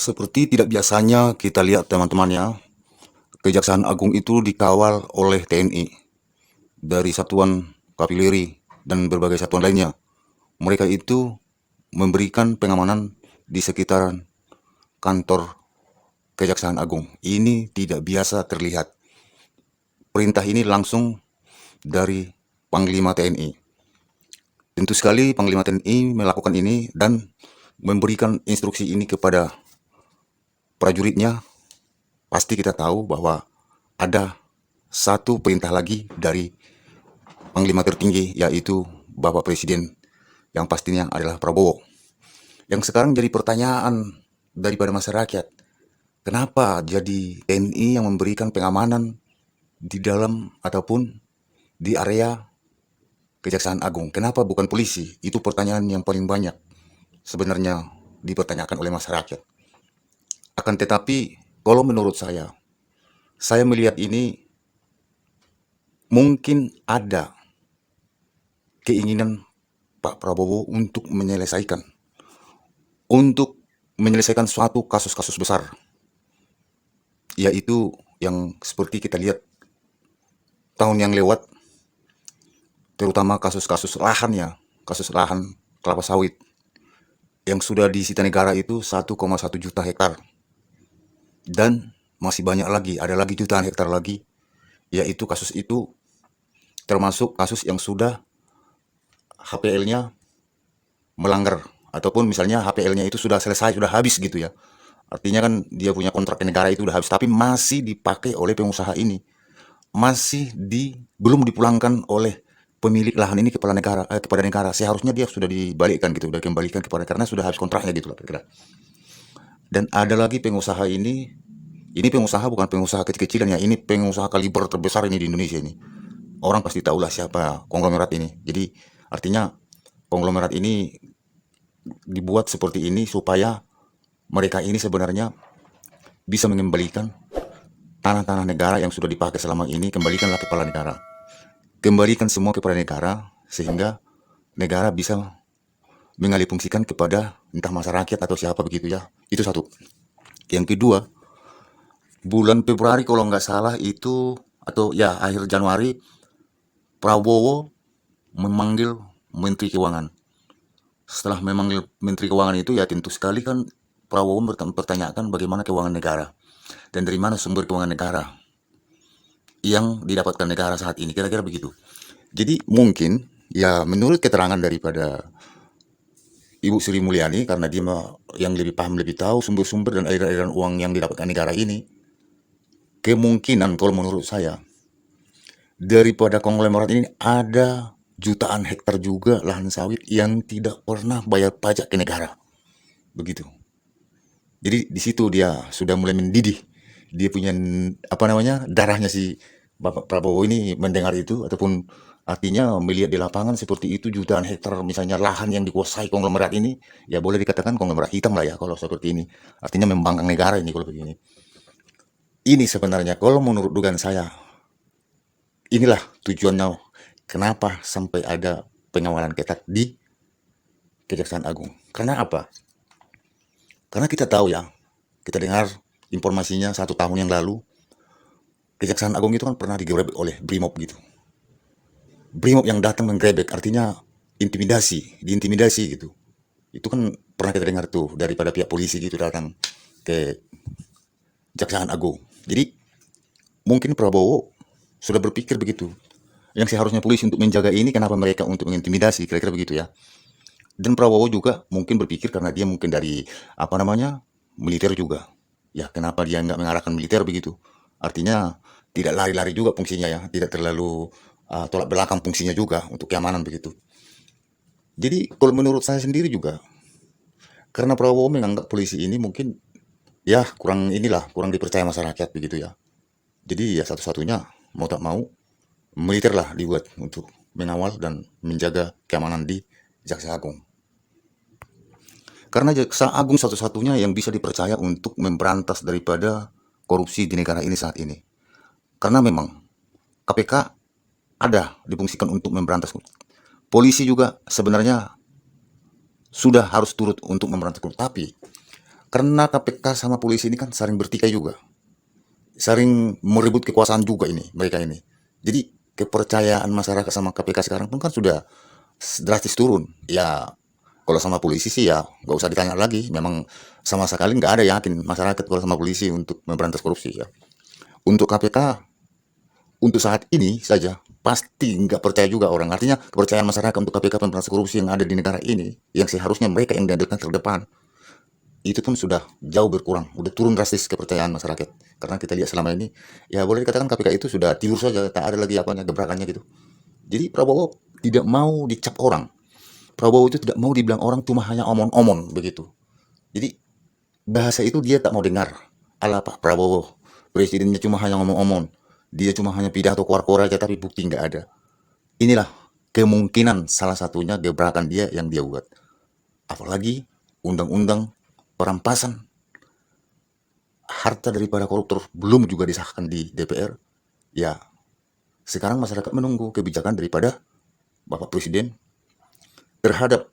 Seperti tidak biasanya kita lihat teman-teman ya, Kejaksaan Agung itu dikawal oleh TNI dari Satuan Kapileri dan berbagai satuan lainnya. Mereka itu memberikan pengamanan di sekitaran kantor Kejaksaan Agung. Ini tidak biasa terlihat. Perintah ini langsung dari Panglima TNI. Tentu sekali Panglima TNI melakukan ini dan memberikan instruksi ini kepada prajuritnya. Pasti kita tahu bahwa ada satu perintah lagi dari Panglima tertinggi, yaitu Bapak Presiden, yang pastinya adalah Prabowo. Yang sekarang jadi pertanyaan daripada masyarakat, kenapa jadi TNI yang memberikan pengamanan di dalam ataupun di area Kejaksaan Agung? Kenapa bukan polisi? Itu pertanyaan yang paling banyak sebenarnya dipertanyakan oleh masyarakat. Akan tetapi, kalau menurut saya melihat ini mungkin ada keinginan Pak Prabowo untuk menyelesaikan suatu kasus-kasus besar, yaitu yang seperti kita lihat tahun yang lewat, terutama kasus-kasus lahan ya, kasus lahan kelapa sawit yang sudah disita negara itu 1,1 juta hektar, dan masih banyak lagi, ada lagi jutaan hektar lagi, yaitu kasus itu termasuk kasus yang sudah HPL-nya melanggar, ataupun misalnya HPL-nya itu sudah selesai, sudah habis gitu ya. Artinya kan dia punya kontrak ke negara itu udah habis, tapi masih dipakai oleh pengusaha ini. Belum dipulangkan oleh pemilik lahan ini kepada negara. Seharusnya dia sudah dibalikkan gitu, sudah dikembalikan kepada, karena sudah habis kontraknya gitu lah kira-kira. Dan ada lagi pengusaha ini pengusaha bukan pengusaha kecil-kecilan ya, ini pengusaha kaliber terbesar ini di Indonesia ini. Orang pasti tahulah siapa konglomerat ini. Jadi artinya konglomerat ini dibuat seperti ini supaya mereka ini sebenarnya bisa mengembalikan tanah-tanah negara yang sudah dipakai selama ini, kembalikanlah kepada negara. Kembalikan semua kepada negara, sehingga negara bisa mengalihfungsikan kepada entah masyarakat atau siapa begitu ya. Itu satu. Yang kedua, bulan Februari kalau nggak salah itu, atau ya akhir Januari, Prabowo memanggil Menteri Keuangan. Setelah memanggil Menteri Keuangan itu, ya tentu sekali kan Prabowo mempertanyakan bagaimana keuangan negara dan dari mana sumber keuangan negara yang didapatkan negara saat ini, kira-kira begitu. Jadi mungkin ya menurut keterangan daripada Ibu Sri Mulyani, karena dia yang lebih paham, lebih tahu sumber-sumber dan aliran-aliran uang yang didapatkan negara ini, kemungkinan kalau menurut saya daripada konglomerat ini ada jutaan hektar juga lahan sawit yang tidak pernah bayar pajak ke negara. Begitu. Jadi di situ dia sudah mulai mendidih. Dia punya darahnya si Bapak Prabowo ini mendengar itu, ataupun artinya melihat di lapangan seperti itu, jutaan hektar misalnya lahan yang dikuasai konglomerat ini, ya boleh dikatakan konglomerat hitam lah ya kalau seperti ini. Artinya membangkang negara ini kalau begini. Ini sebenarnya kalau menurut dugaan saya, inilah tujuannya kenapa sampai ada pengawalan ketat di Kejaksaan Agung. Karena apa? Karena kita tahu ya, kita dengar informasinya 1 tahun yang lalu, Kejaksaan Agung itu kan pernah digerebek oleh Brimob gitu. Brimob yang datang menggerebek artinya diintimidasi gitu. Itu kan pernah kita dengar tuh daripada pihak polisi gitu datang ke Kejaksaan Agung. Jadi mungkin Prabowo sudah berpikir begitu. Yang seharusnya polisi untuk menjaga ini, kenapa mereka untuk mengintimidasi, kira-kira begitu ya. Dan Prabowo juga mungkin berpikir karena dia mungkin dari militer juga. Ya kenapa dia nggak mengarahkan militer begitu? Artinya tidak lari-lari juga fungsinya ya, tidak terlalu tolak belakang fungsinya juga untuk keamanan begitu. Jadi kalau menurut saya sendiri juga, karena Prabowo menganggap polisi ini mungkin ya kurang dipercaya masyarakat begitu ya. Jadi ya satu-satunya mau tak mau militer lah dibuat untuk mengawal dan menjaga keamanan di Jaksa Agung. Karena Jaksa Agung satu-satunya yang bisa dipercaya untuk memberantas daripada korupsi di negara ini saat ini. Karena memang KPK ada difungsikan untuk memberantas. Polisi juga sebenarnya sudah harus turut untuk memberantas korupsi. Tapi Karena KPK sama polisi ini kan saling bertikai juga, saling merebut kekuasaan juga ini mereka ini. Jadi kepercayaan masyarakat sama KPK sekarang pun kan sudah drastis turun. Ya kalau sama polisi sih ya nggak usah ditanya lagi. Memang sama sekali nggak ada yakin masyarakat kalau sama polisi untuk memberantas korupsi ya. Untuk KPK untuk saat ini saja pasti nggak percaya juga orang. Artinya kepercayaan masyarakat untuk KPK pemberantasan korupsi yang ada di negara ini, yang seharusnya mereka yang dihadirkan terdepan, itu pun sudah jauh berkurang, udah turun drastis kepercayaan masyarakat. Karena kita lihat selama ini, ya boleh dikatakan KPK itu sudah tidur saja, tak ada lagi apanya gebrakannya gitu. Jadi Prabowo tidak mau dicap orang. Prabowo itu tidak mau dibilang orang cuma hanya omong-omong begitu. Jadi bahasa itu dia tak mau dengar. Ala Pak Prabowo, presidennya cuma hanya ngomong-omong. Dia cuma hanya pidato keluar-keluar aja tapi bukti nggak ada. Inilah kemungkinan salah satunya gebrakan dia yang dia buat. Apalagi undang-undang perampasan harta daripada koruptor belum juga disahkan di DPR. Ya, sekarang masyarakat menunggu kebijakan daripada Bapak Presiden terhadap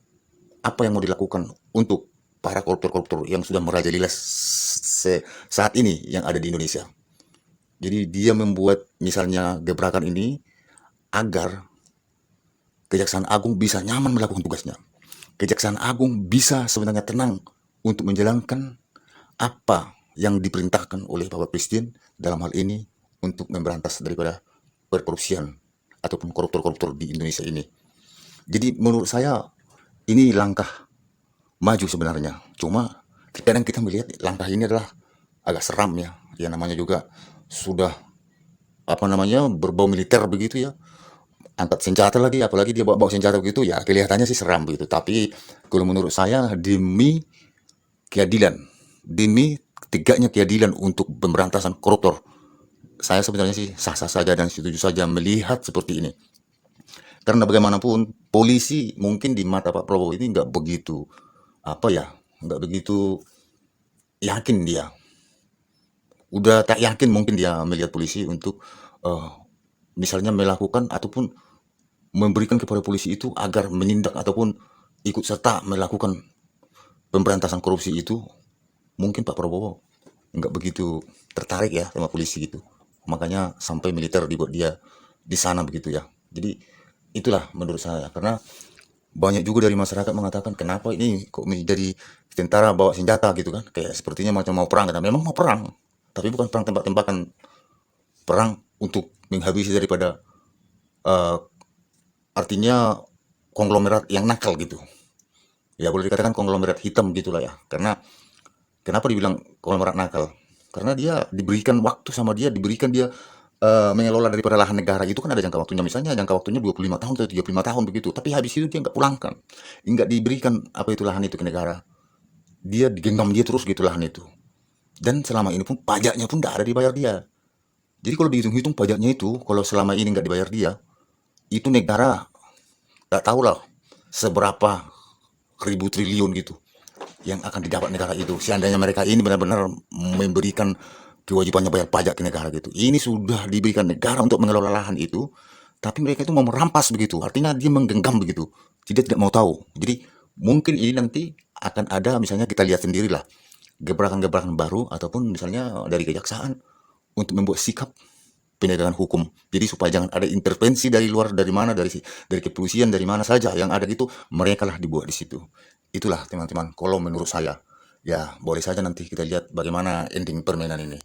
apa yang mau dilakukan untuk para koruptor-koruptor yang sudah merajalela saat ini yang ada di Indonesia. Jadi dia membuat misalnya gebrakan ini agar Kejaksaan Agung bisa nyaman melakukan tugasnya. Kejaksaan Agung bisa sebenarnya tenang untuk menjalankan apa yang diperintahkan oleh Bapak Presiden dalam hal ini untuk memberantas daripada perkorupsian ataupun koruptor-koruptor di Indonesia ini. Jadi menurut saya ini langkah maju sebenarnya. Cuma kadang kita melihat langkah ini adalah agak seram ya. Ya namanya juga sudah apa namanya berbau militer begitu ya. Angkat senjata lagi, apalagi dia bawa senjata begitu ya kelihatannya sih seram begitu. Tapi kalau menurut saya demi keadilan, demi tegaknya keadilan untuk pemberantasan koruptor, saya sebenarnya sih sah-sah saja dan setuju saja melihat seperti ini. Karena bagaimanapun polisi mungkin di mata Pak Prabowo ini nggak begitu apa ya, nggak begitu yakin dia. Udah tak yakin mungkin dia melihat polisi untuk eh, misalnya melakukan ataupun memberikan kepada polisi itu agar menindak ataupun ikut serta melakukan pemberantasan korupsi itu. Mungkin Pak Prabowo nggak begitu tertarik ya sama polisi gitu. Makanya sampai militer dibuat dia di sana begitu ya. Jadi itulah menurut saya, karena banyak juga dari masyarakat mengatakan kenapa ini kok jadi tentara bawa senjata gitu kan, kayak sepertinya macam mau perang. Karena memang mau perang, tapi bukan perang tembak-tembakan, perang untuk menghabisi daripada eh, artinya konglomerat yang nakal gitu. Ya boleh dikatakan konglomerat hitam gitulah ya. Karena kenapa dibilang konglomerat nakal? Karena dia diberikan waktu sama dia, diberikan dia mengelola daripada lahan negara itu kan ada jangka waktunya. Misalnya jangka waktunya 25 tahun atau 35 tahun begitu. Tapi habis itu dia nggak pulangkan. Nggak diberikan apa itu lahan itu ke negara. Dia digenggam dia terus gitu lahan itu. Dan selama ini pun pajaknya pun nggak ada dibayar dia. Jadi kalau dihitung-hitung pajaknya itu, kalau selama ini nggak dibayar dia, itu negara nggak tahu lah seberapa ribu triliun gitu yang akan didapat negara itu. Seandainya mereka ini benar-benar memberikan kewajibannya bayar pajak ke negara gitu. Ini sudah diberikan negara untuk mengelola lahan itu, tapi mereka itu mau merampas begitu. Artinya dia menggenggam begitu. Dia tidak mau tahu. Jadi mungkin ini nanti akan ada misalnya kita lihat sendirilah gebrakan-gebrakan baru ataupun misalnya dari kejaksaan untuk membuat sikap penegakan hukum. Jadi supaya jangan ada intervensi dari luar, dari mana, dari kepolisian, dari mana saja yang ada gitu, mereka lah dibuat di situ. Itulah teman-teman, kalau menurut saya. Ya, boleh saja nanti kita lihat bagaimana ending permainan ini.